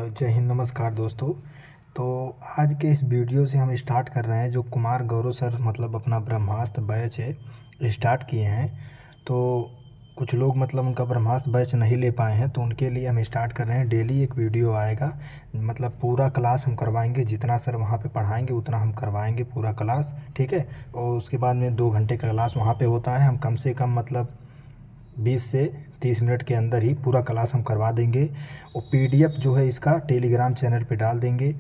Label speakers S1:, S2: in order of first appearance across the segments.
S1: जय हिंद, नमस्कार दोस्तों। तो आज के इस वीडियो से हम स्टार्ट कर रहे हैं। जो कुमार गौरव सर मतलब अपना ब्रह्मास्त्र बैच है स्टार्ट किए हैं। तो कुछ लोग मतलब उनका ब्रह्मास्त्र बैच नहीं ले पाए हैं, तो उनके लिए हम स्टार्ट कर रहे हैं। डेली एक वीडियो आएगा, मतलब पूरा क्लास हम करवाएंगे। जितना सर वहाँ पे पढ़ाएंगे उतना हम करवाएंगे पूरा क्लास, ठीक है। और उसके बाद में 2 घंटे का क्लास वहाँ पे होता है। हम कम से कम मतलब 20 से 30 मिनट के अंदर ही पूरा क्लास हम करवा देंगे। और पीडीएफ जो है इसका टेलीग्राम चैनल पे डाल देंगे।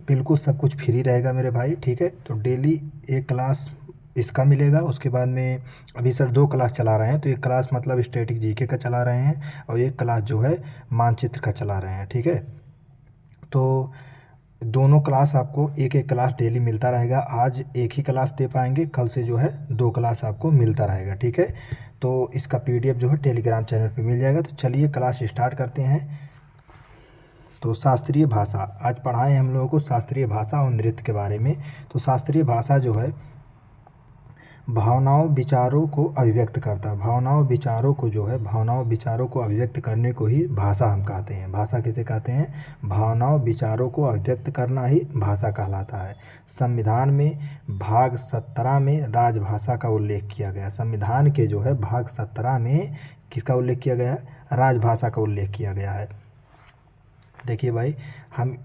S1: बिल्कुल सब कुछ फ्री रहेगा मेरे भाई, ठीक है। तो डेली एक क्लास इसका मिलेगा। उसके बाद में अभी सर 2 क्लास चला रहे हैं। तो एक क्लास मतलब स्टैटिक जीके का चला रहे हैं और एक क्लास जो है मानचित्र का चला रहे हैं, ठीक है। तो दोनों क्लास आपको एक एक क्लास डेली मिलता रहेगा। आज एक ही क्लास दे पाएंगे, कल से जो है 2 क्लास आपको मिलता रहेगा, ठीक है। तो इसका पीडीएफ जो है टेलीग्राम चैनल पे मिल जाएगा। तो चलिए क्लास स्टार्ट करते हैं। तो शास्त्रीय भाषा आज पढ़ाएं हम लोगों को, शास्त्रीय भाषा और नृत्य के बारे में। तो शास्त्रीय भाषा जो है भावनाओं विचारों को अभिव्यक्त करता है। भावनाओं विचारों को जो है भावनाओं विचारों को अभिव्यक्त करने को ही भाषा हम कहते हैं। भाषा किसे कहते हैं? भावनाओं विचारों को अभिव्यक्त करना ही भाषा कहलाता है। संविधान में भाग 17 में राजभाषा का उल्लेख किया गया। संविधान के जो है भाग 17 में किसका उल्लेख किया गया है? राजभाषा का उल्लेख किया गया है। देखिए भाई, हम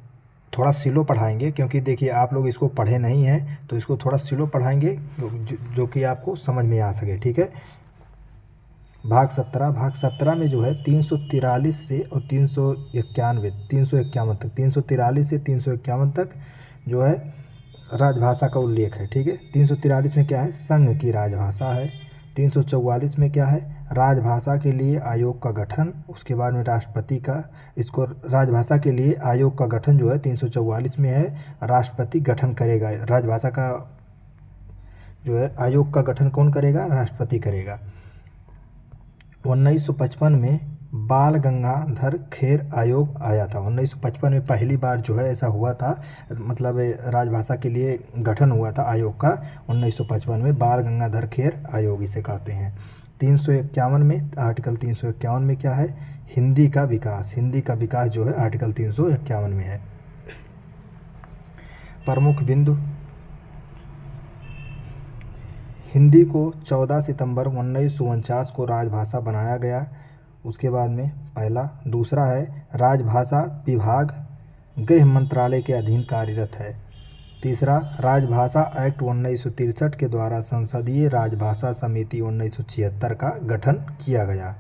S1: थोड़ा स्लो पढ़ाएंगे क्योंकि देखिए आप लोग इसको पढ़े नहीं हैं, तो इसको थोड़ा स्लो पढ़ाएंगे जो कि आपको समझ में आ सके, ठीक है। भाग 17 में जो है 343 से और 351 तक, 343 से 351 तक जो है राजभाषा का उल्लेख है, ठीक है। 343 में क्या है? संघ की राजभाषा है। 344 में क्या है? राजभाषा के लिए आयोग का गठन। उसके बाद में राष्ट्रपति का, इसको राजभाषा के लिए आयोग का गठन जो है 344 में है। राष्ट्रपति गठन करेगा राजभाषा का, जो है आयोग का गठन कौन करेगा? राष्ट्रपति करेगा। 1955 में बाल गंगाधर खेर आयोग आया था। 1955 में पहली बार जो है ऐसा हुआ था, मतलब राजभाषा के लिए गठन हुआ था आयोग का। 1955 में बाल गंगाधर खेर आयोग इसे कहते हैं। 351 में, आर्टिकल 351 में क्या है? हिंदी का विकास। हिंदी का विकास जो है आर्टिकल 351 में है। प्रमुख बिंदु, हिंदी को 14 सितंबर 1949 को राजभाषा बनाया गया। उसके बाद में पहला। दूसरा है राजभाषा विभाग गृह मंत्रालय के अधीन कार्यरत है। तीसरा, राजभाषा एक्ट 1963 के द्वारा संसदीय राजभाषा समिति 1976 का गठन किया गया।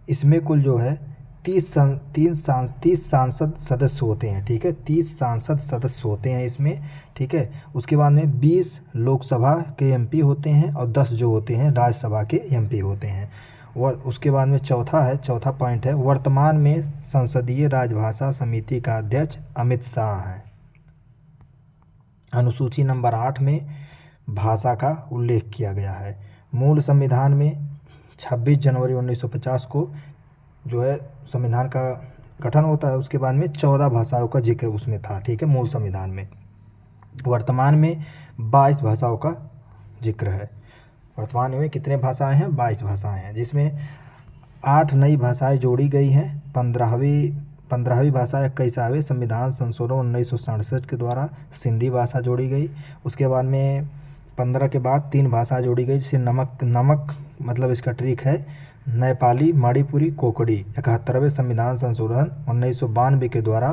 S1: इसमें कुल जो है 30 सांसद सदस्य होते हैं, ठीक है। 30 सांसद सदस्य होते हैं इसमें, ठीक है। उसके बाद में 20 लोकसभा के एमपी होते हैं और 10 जो होते हैं राज्यसभा के एमपी होते हैं। और उसके बाद में चौथा पॉइंट है, वर्तमान में संसदीय राजभाषा समिति का अध्यक्ष अमित शाह हैं। अनुसूची नंबर 8 में भाषा का उल्लेख किया गया है। मूल संविधान में 26 जनवरी 1950 को जो है संविधान का गठन होता है। उसके बाद में 14 भाषाओं का जिक्र उसमें था, ठीक है, मूल संविधान में। वर्तमान में 22 भाषाओं का जिक्र है। वर्तमान में कितने भाषाएं हैं? 22 भाषाएं हैं, जिसमें 8 नई भाषाएं जोड़ी गई हैं। 15वीं भाषा 21वें संविधान संशोधन 1967 के द्वारा सिंधी भाषा जोड़ी गई। उसके बाद में 15 के बाद 3 भाषा जोड़ी गई, जिसे नमक मतलब इसका ट्रिक है नेपाली, मणिपुरी, कोकड़ी। 71वें संविधान संशोधन 1992 के द्वारा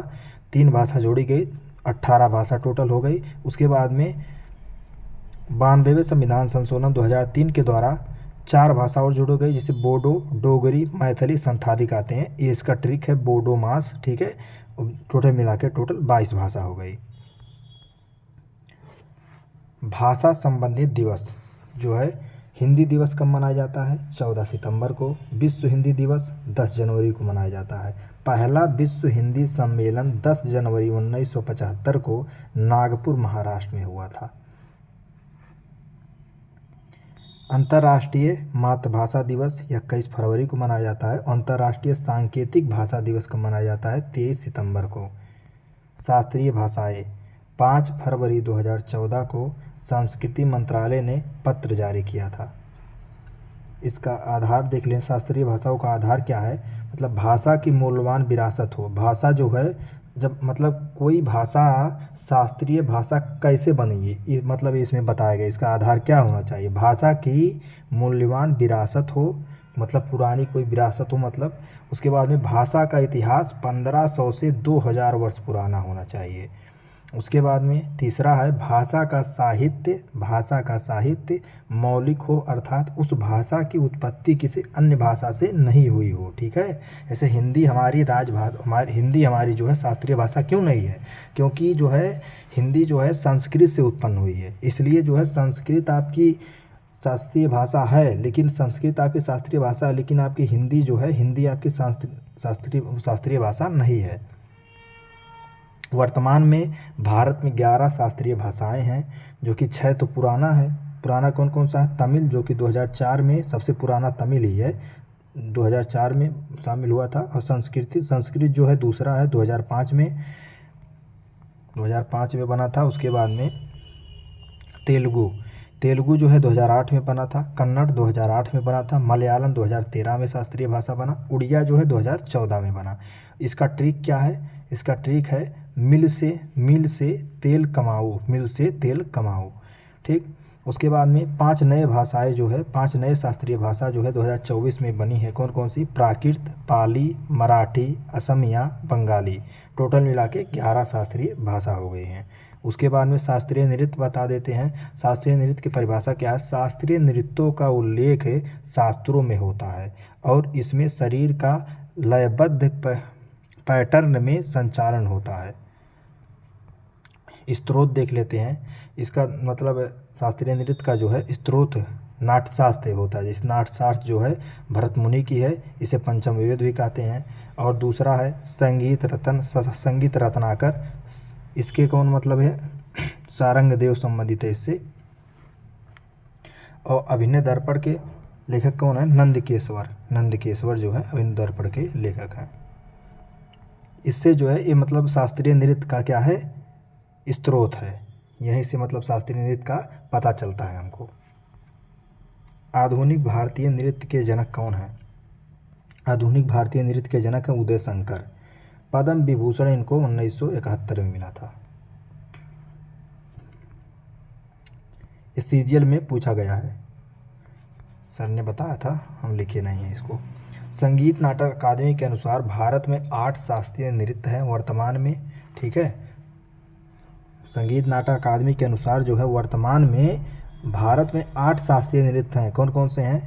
S1: 3 भाषा जोड़ी गई, 18 भाषा टोटल हो गई। उसके बाद में 92वें संविधान संशोधन 2003 के द्वारा 4 भाषा और जोड़ी गई, जिसे बोडो, डोगरी, मैथिली, संथाली कहते हैं। ये इसका ट्रिक है, बोडो मास, ठीक है। टोटल मिला के टोटल 22 भाषा हो गई। भाषा संबंधित दिवस जो है, हिंदी दिवस कब मनाया जाता है? 14 सितंबर को। विश्व हिंदी दिवस 10 जनवरी को मनाया जाता है। पहला विश्व हिंदी सम्मेलन 10 जनवरी 1975 को नागपुर, महाराष्ट्र में हुआ था। अंतर्राष्ट्रीय मातृभाषा दिवस 21 फरवरी को मनाया जाता है। अंतर्राष्ट्रीय सांकेतिक भाषा दिवस कब मनाया जाता है? 23 सितंबर को। शास्त्रीय भाषाएं 5 फरवरी 2014 को संस्कृति मंत्रालय ने पत्र जारी किया था। इसका आधार देख लें, शास्त्रीय भाषाओं का आधार क्या है, मतलब भाषा की मूल्यवान विरासत हो। भाषा जो है, जब मतलब कोई भाषा शास्त्रीय भाषा कैसे बनेगी, ये मतलब इसमें बताया गया, इसका आधार क्या होना चाहिए, भाषा की मूल्यवान विरासत हो, मतलब पुरानी कोई विरासत हो, मतलब उसके बाद में भाषा का इतिहास 1500 से 2000 वर्ष पुराना होना चाहिए। उसके बाद में तीसरा है भाषा का साहित्य मौलिक हो, अर्थात उस भाषा की उत्पत्ति किसी अन्य भाषा से नहीं हुई हो। ठीक है, जैसे हिंदी हमारी राजभाषा, हिंदी हमारी जो है शास्त्रीय भाषा क्यों नहीं है, क्योंकि जो है हिंदी जो है संस्कृत से उत्पन्न हुई है, इसलिए जो है संस्कृत आपकी शास्त्रीय भाषा है, लेकिन संस्कृत आपकी शास्त्रीय भाषा है, लेकिन आपकी हिंदी जो है, हिंदी आपकी शास्त्रीय भाषा नहीं है। वर्तमान में भारत में 11 शास्त्रीय भाषाएं हैं, जो कि 6 तो पुराना है। पुराना कौन कौन सा है, तमिल, जो कि 2004 में सबसे पुराना तमिल ही है, 2004 में शामिल हुआ था। और संस्कृत जो है दूसरा है, 2005 में बना था। उसके बाद में तेलुगु जो है 2008 में बना था। कन्नड़ 2008 में बना था। मलयालम 2013 में शास्त्रीय भाषा बना। उड़िया जो है 2014 में बना। इसका ट्रिक क्या है, इसका ट्रिक है मिल से तेल कमाओ। ठीक, उसके बाद में 5 नए भाषाएं जो है, 5 नए शास्त्रीय भाषा जो है 2024 में बनी है। कौन कौन सी, प्राकृत, पाली, मराठी, असमिया, बंगाली, टोटल मिला के 11 शास्त्रीय भाषा हो गई हैं। उसके बाद में शास्त्रीय नृत्य बता देते हैं। शास्त्रीय नृत्य की परिभाषा क्या है, शास्त्रीय नृत्यों का उल्लेख शास्त्रों में होता है और इसमें शरीर का लयबद्ध पैटर्न में संचालन होता है। स्त्रोत देख लेते हैं, इसका मतलब शास्त्रीय नृत्य का जो है स्त्रोत नाट्यशास्त्र होता है। जिस नाट्यशास्त्र जो है भरत मुनि की है, इसे पंचम वेद भी कहते हैं। और दूसरा है संगीत रत्नाकर, इसके कौन मतलब है, सारंग देव संबंधित है इससे। और अभिनय दर्पण के लेखक कौन है, नंदकेश्वर जो है अभिनय दर्पण के लेखक हैं। इससे जो है ये मतलब शास्त्रीय नृत्य का क्या है, स्त्रोत है, यहीं से मतलब शास्त्रीय नृत्य का पता चलता है हमको। आधुनिक भारतीय नृत्य के जनक कौन है, आधुनिक भारतीय नृत्य के जनक हैं उदय शंकर। पद्म विभूषण इनको 1971 में मिला था। इस सीजीएल में पूछा गया है, सर ने बताया था, हम लिखे नहीं हैं इसको। संगीत नाटक अकादमी के अनुसार भारत में 8 शास्त्रीय नृत्य हैं वर्तमान में। ठीक है, संगीत नाटक अकादमी के अनुसार जो है वर्तमान में भारत में 8 शास्त्रीय नृत्य हैं। कौन कौन से हैं,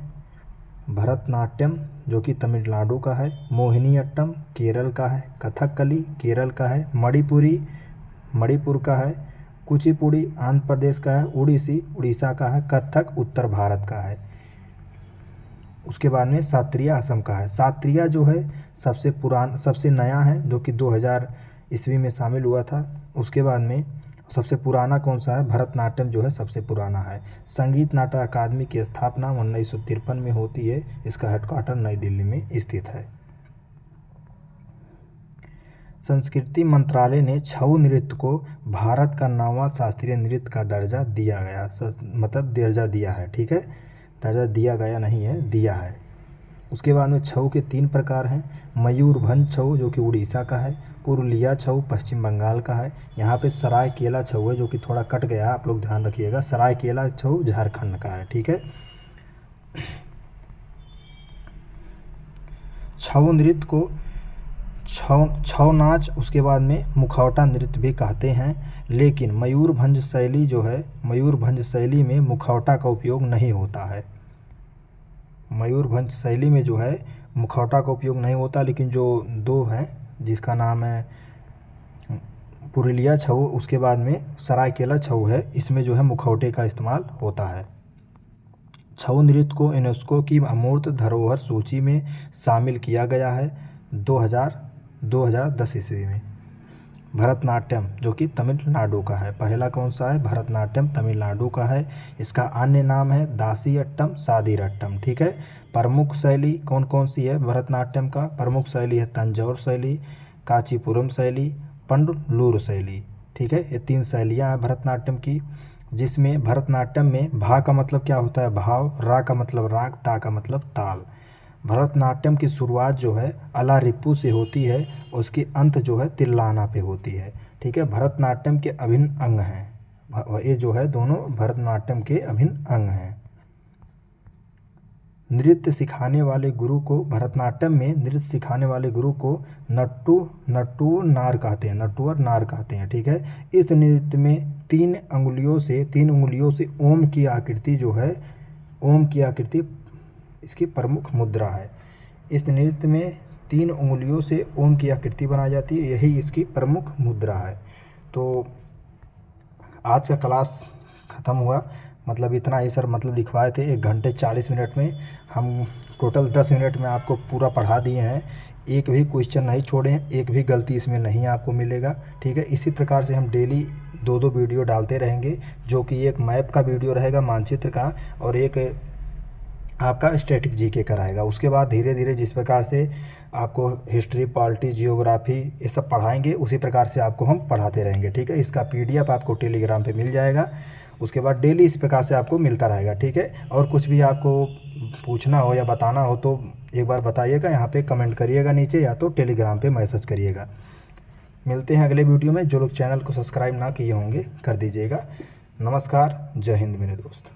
S1: भरतनाट्यम जो कि तमिलनाडु का है, मोहिनीअट्टम केरल का है, कथकली केरल का है, मणिपुर का है, कुचिपुड़ी आंध्र प्रदेश का है, ओडिसी उड़ीसा का है, कथक उत्तर भारत का है। उसके बाद में शास्त्रीय असम का है। शास्त्रीय जो है सबसे नया है, जो कि 2000 ईस्वी में शामिल हुआ था। उसके बाद में सबसे पुराना कौन सा है, भरतनाट्यम जो है सबसे पुराना है। संगीत नाटक अकादमी की स्थापना 1953 में होती है। इसका हेडक्वार्टर नई दिल्ली में स्थित है। संस्कृति मंत्रालय ने छऊ नृत्य को भारत का 9वां शास्त्रीय नृत्य का दर्जा दिया गया, मतलब दर्जा दिया है। ठीक है, दर्जा दिया गया नहीं है, दिया है। उसके बाद में छऊ के 3 प्रकार हैं। मयूरभंज छऊ जो कि उड़ीसा का है, पुरुलिया छऊ पश्चिम बंगाल का है। यहाँ पे सरायकेला छऊ है जो कि थोड़ा कट गया, आप लोग ध्यान रखिएगा। सरायकेला छऊ झारखंड का है। ठीक है, छऊ नृत्य को छऊ नाच, उसके बाद में मुखौटा नृत्य भी कहते हैं। लेकिन मयूरभंज शैली जो है, मयूरभंज शैली में मुखौटा का उपयोग नहीं होता है। मयूरभंज शैली में जो है मुखौटा का उपयोग नहीं होता, लेकिन जो 2 हैं जिसका नाम है पुरुलिया छऊ, उसके बाद में सरायकेला छऊ है, इसमें जो है मुखौटे का इस्तेमाल होता है। छऊ नृत्य को यूनेस्को की अमूर्त धरोहर सूची में शामिल किया गया है 2010 ईस्वी में। भरतनाट्यम जो कि तमिलनाडु का है, पहला कौन सा है, भरतनाट्यम तमिलनाडु का है। इसका अन्य नाम है दासीअट्टम, सादीरट्टम। ठीक है, प्रमुख शैली कौन कौन सी है भरतनाट्यम का, प्रमुख शैली है तंजौर शैली, कांचीपुरम शैली, पंडलूर शैली। ठीक है, ये 3 शैलियाँ हैं भरतनाट्यम की। जिसमें भरतनाट्यम में भा का मतलब क्या होता है भाव, रा का मतलब राग, ता का मतलब ताल। भरतनाट्यम की शुरुआत जो है अला रिप्पू से होती है, उसकी अंत जो है तिल्लाना पे होती है। ठीक है, भरतनाट्यम के अभिन्न अंग हैं ये जो है, दोनों भरतनाट्यम के अभिन्न अंग हैं। नृत्य सिखाने वाले गुरु को, भरतनाट्यम में नृत्य सिखाने वाले गुरु को नट्टू नार कहते हैं, नट्टुवर नार कहते हैं। ठीक है, इस नृत्य में 3 उंगलियों से ओम की आकृति जो है, ओम की आकृति इसकी प्रमुख मुद्रा है। इस नृत्य में 3 उंगलियों से ओम की आकृति बनाई जाती है, यही इसकी प्रमुख मुद्रा है। तो आज का क्लास ख़त्म हुआ, मतलब इतना ही सर मतलब लिखवाए थे 1 घंटे 40 मिनट में। हम टोटल 10 मिनट में आपको पूरा पढ़ा दिए हैं, एक भी क्वेश्चन नहीं छोड़े हैं, एक भी गलती इसमें नहीं आपको मिलेगा। ठीक है, इसी प्रकार से हम डेली 2-2 वीडियो डालते रहेंगे, जो कि एक मैप का वीडियो रहेगा, मानचित्र का, और एक आपका स्टैटिक जीके का रहेगा। उसके बाद धीरे धीरे जिस प्रकार से आपको हिस्ट्री, पॉलिटी, जियोग्राफी ये सब पढ़ाएंगे, उसी प्रकार से आपको हम पढ़ाते रहेंगे। ठीक है, इसका PDF आपको टेलीग्राम पे मिल जाएगा। उसके बाद डेली इस प्रकार से आपको मिलता रहेगा। ठीक है, और कुछ भी आपको पूछना हो या बताना हो तो एक बार बताइएगा, यहाँ पे कमेंट करिएगा नीचे, या तो टेलीग्राम पे मैसेज करिएगा। मिलते हैं अगले वीडियो में। जो लोग चैनल को सब्सक्राइब ना किए होंगे कर दीजिएगा। नमस्कार, जय हिंद मेरे दोस्त।